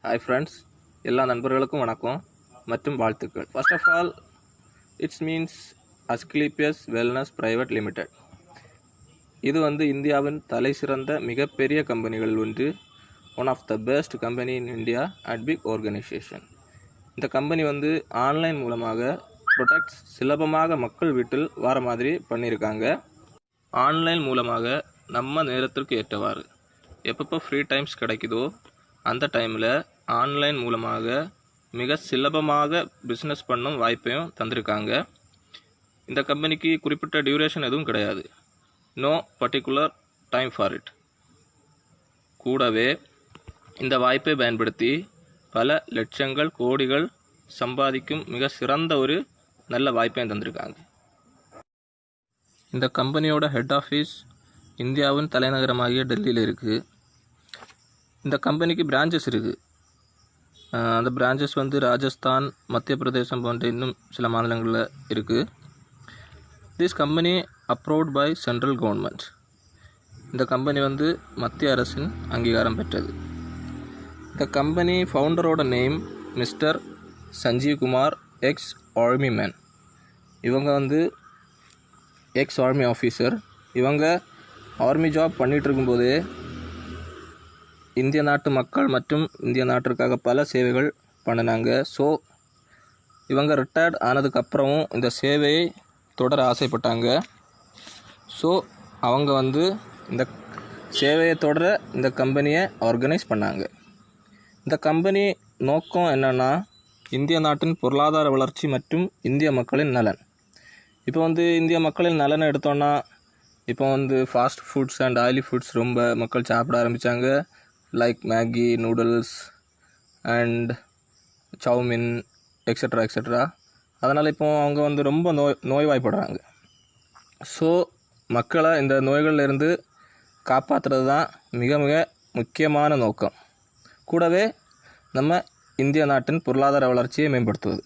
Hi friends, எல்லா நண்பர்களுக்கும் வணக்கம் மற்றும் வாழ்த்துக்கள். First of all, it's means Asclepius wellness private limited. இது இந்தியாவின் தலை சிறந்த மிகப்பெரிய கம்பெனிகளில் ஒன்று. One of the best company in India at big organisation. இந்த கம்பெனி ஆன்லைன் மூலமாக ப்ராடக்ட்ஸ் சுலபமாக மக்கள் வீட்டில் வர மாதிரி பண்ணியிருக்காங்க. ஆன்லைன் மூலமாக நம்ம நேரத்திற்கு ஏற்றவாறு எப்பப்போ ஃப்ரீ டைம்ஸ் கிடைக்குதோ அந்த டைமில் ஆன்லைன் மூலமாக மிக சுலபமாக பிஸ்னஸ் பண்ணும் வாய்ப்பையும் தந்திருக்காங்க. இந்த கம்பெனிக்கு குறிப்பிட்ட டியூரேஷன் எதுவும் கிடையாது. No particular time for it. கூடவே இந்த வாய்ப்பை பயன்படுத்தி பல லட்சங்கள் கோடிகள் சம்பாதிக்கும் மிக சிறந்த ஒரு நல்ல வாய்ப்பையும் தந்திருக்காங்க. இந்த கம்பெனியோட ஹெட் ஆஃபீஸ் இந்தியாவின் தலைநகரமாகிய டெல்லியில் இருக்குது. இந்த கம்பெனிக்கு பிரான்ச்சஸ் இருக்குது. அந்த பிரான்ச்சஸ் ராஜஸ்தான், மத்திய பிரதேசம் போன்ற இன்னும் சில மாநிலங்களில் இருக்குது. This company approved by central government. இந்த கம்பெனி மத்திய அரசின் அங்கீகாரம் பெற்றது. இந்த கம்பெனி ஃபவுண்டரோட name mister Sanjeev Kumar, ex army man. இவங்க எக்ஸ் ஆர்மி ஆஃபீஸர். இவங்க ஆர்மி ஜாப் பண்ணிகிட்டு இருக்கும்போதே இந்திய நாட்டு மக்கள் மற்றும் இந்திய நாட்டிற்காக பல சேவைகள் பண்ணினாங்க. ஸோ இவங்க ரிட்டையர்ட் ஆனதுக்கப்புறமும் இந்த சேவையை தொடர ஆசைப்பட்டாங்க. ஸோ அவங்க இந்த சேவையை தொடர இந்த கம்பெனியை ஆர்கனைஸ் பண்ணாங்க. இந்த கம்பெனி நோக்கம் என்னென்னா, இந்திய நாட்டின் பொருளாதார வளர்ச்சி மற்றும் இந்திய மக்களின் நலன். இப்போ இந்திய மக்களின் நலனை எடுத்தோன்னா, இப்போ fast foods and oily foods ரொம்ப மக்கள் சாப்பிட ஆரம்பித்தாங்க. Like Maggi, noodles and chowmein extra extra. அதனால் இப்போ அவங்க ரொம்ப நோய்வாய்ப்படுறாங்க. ஸோ மக்களை இந்த நோய்களிலிருந்து காப்பாற்றுறது தான் மிக மிக முக்கியமான நோக்கம். கூடவே நம்ம இந்திய நாட்டின் பொருளாதார வளர்ச்சியை மேம்படுத்துவது.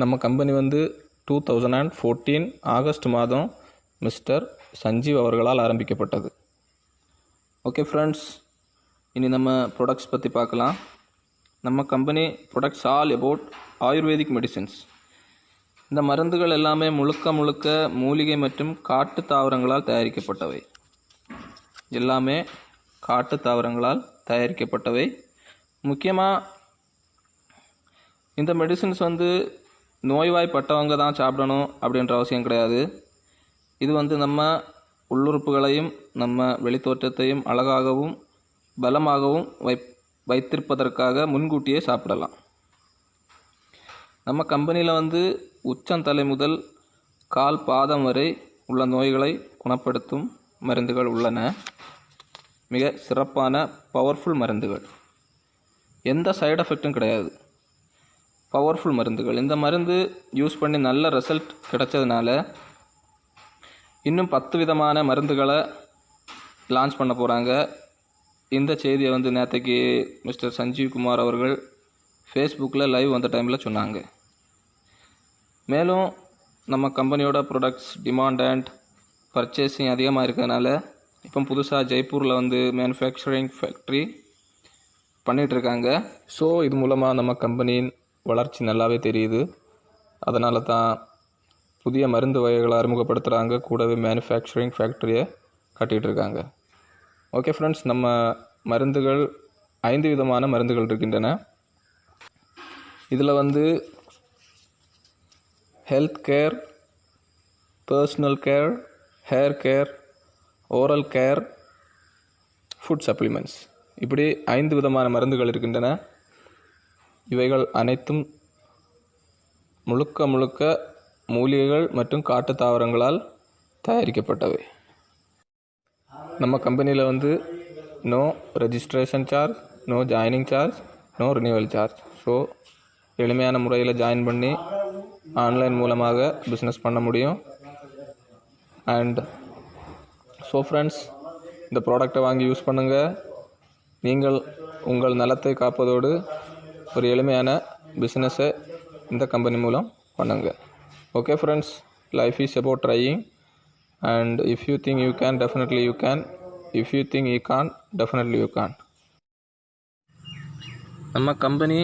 நம்ம கம்பெனி 2014 ஆகஸ்ட் மாதம் மிஸ்டர் சஞ்சீவ் அவர்களால் ஆரம்பிக்கப்பட்டது. ஓகே ஃப்ரெண்ட்ஸ், இனி நம்ம ப்ராடக்ட்ஸ் பற்றி பார்க்கலாம். நம்ம company products all about ayurvedic medicines. இந்த மருந்துகள் எல்லாமே முழுக்க மூலிகை மற்றும் காட்டு தாவரங்களால் தயாரிக்கப்பட்டவை. எல்லாமே காட்டு தாவரங்களால் தயாரிக்கப்பட்டவை. முக்கியமாக இந்த மெடிசின்ஸ் நோய்வாய்ப்பட்டவங்க தான் சாப்பிடணும் அப்படின்ற அவசியம் கிடையாது. இது நம்ம உள்ளுறுப்புகளையும் நம்ம வெளித்தோற்றத்தையும் அழகாகவும் பலமாகவும் வைத்திருப்பதற்காக முன்கூட்டியே சாப்பிடலாம். நம்ம கம்பெனியில் உச்சந்தலை முதல் கால் பாதம் வரை உள்ள நோய்களை குணப்படுத்தும் மருந்துகள் உள்ளன. மிக சிறப்பான பவர்ஃபுல் மருந்துகள். எந்த சைடு எஃபெக்டும் கிடையாது. பவர்ஃபுல் மருந்துகள். இந்த மருந்து யூஸ் பண்ணி நல்ல ரிசல்ட் கிடைச்சதுனால இன்னும் 10 விதமான மருந்துகளை லான்ச் பண்ண போகிறாங்க. இந்த செய்தியை நேற்றுக்கு மிஸ்டர் சஞ்சீவ் குமார் அவர்கள் ஃபேஸ்புக்கில் லைவ் வந்த டைமில் சொன்னாங்க. மேலும் நம்ம கம்பெனியோட ப்ராடக்ட்ஸ் டிமாண்ட் அண்ட் பர்ச்சேசிங் அதிகமாக இருக்கிறதுனால இப்போ புதுசாக ஜெய்ப்பூரில் மேனுஃபேக்சரிங் ஃபேக்ட்ரி பண்ணிகிட்ருக்காங்க. ஸோ இது மூலமாக நம்ம கம்பெனியின் வளர்ச்சி நல்லாவே தெரியுது. அதனால தான் புதிய மருந்து வகைகளை அறிமுகப்படுத்துகிறாங்க. கூடவே மேனுஃபேக்சரிங் ஃபேக்ட்ரியை கட்டிகிட்டு இருக்காங்க. ஓகே ஃப்ரெண்ட்ஸ், நம்ம மருந்துகள் 5 விதமான மருந்துகள் இருக்கின்றன. இதில் health care, personal care, hair care, oral care, food supplements, இப்படி 5 விதமான மருந்துகள் இருக்கின்றன. இவைகள் அனைத்தும் முழுக்க மூலிகைகள் மற்றும் காட்டு தாவரங்களால் தயாரிக்கப்பட்டவை. நம்ம கம்பெனியில் no registration charge, no joining charge, no renewal charge. So எளிமையான முறையில் ஜாயின் பண்ணி ஆன்லைன் மூலமாக பிஸ்னஸ் பண்ண முடியும். அண்ட் ஸோ ஃப்ரெண்ட்ஸ், இந்த ப்ராடக்டை வாங்கி யூஸ் பண்ணுங்கள். நீங்கள் உங்கள் நலத்தை காப்பதோடு ஒரு எளிமையான பிஸ்னஸை இந்த கம்பெனி மூலம் பண்ணுங்க. Okay friends, life is about trying and if you think you can, definitely you can. If you think you can't, definitely you can. நம்ம கம்பெனி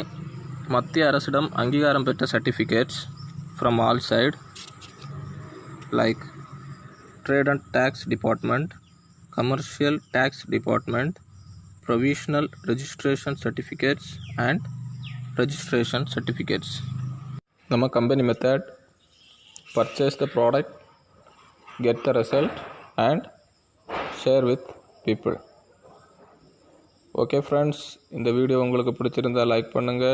மத்திய அரசிடம் அங்கீகாரம் பெற்ற certificates from all side like trade and tax department, commercial tax department, provisional registration certificates and registration certificates. நம்ம company method: purchase the product, get the result and share with people. Okay friends, இந்த video உங்களுக்கு பிடிச்சிருந்தா like பண்ணுங்கள்.